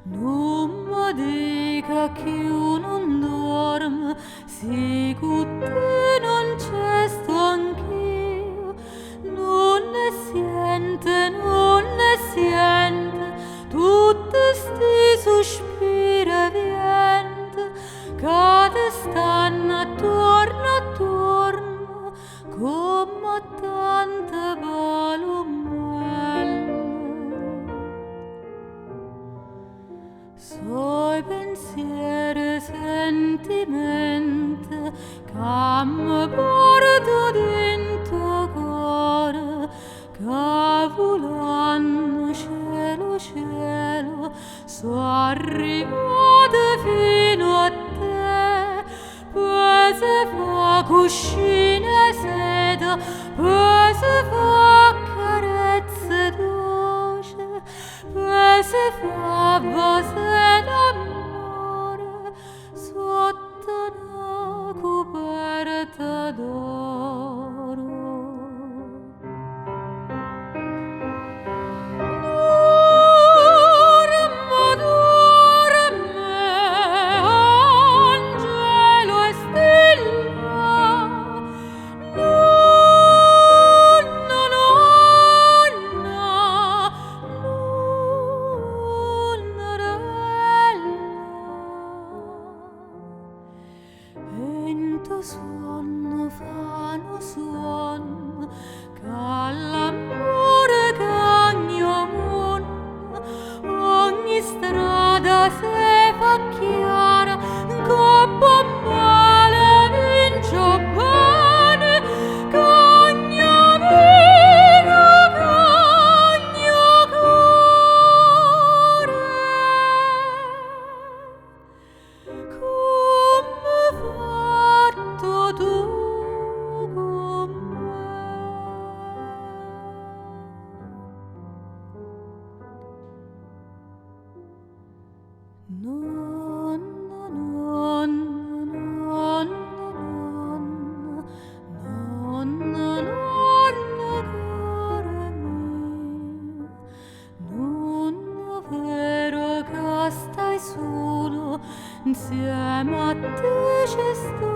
non mi dica che io non dormo, se con te non c'è sto anch'io, non ne siente, non ne siente, tutti sti sospiri e vento, che ti stanno attorno, attorno, come tante palomelle. Soi pensieri, sentimenti, che mi porto dentro cuore, che volando cielo, cielo, sono arrivate fino a te, poi si fa cuscine e seta, poi si fa carezze dolci, poi si fa base d'amore sotto una coperta d'oro. Dorme, dorme, angelo e stella, nonna, nonna, nonnarella. E in tuo sonno fanno suono, che l'amore cagno mondo, ogni strada se fa chiara, coppo male vincio bene, cagno vino, cagno cuore. Come fatto tu con me. Nonna, nonna, nonna, nonna, nonna, cuore mio, non è vero che stai solo, insieme a te ci sto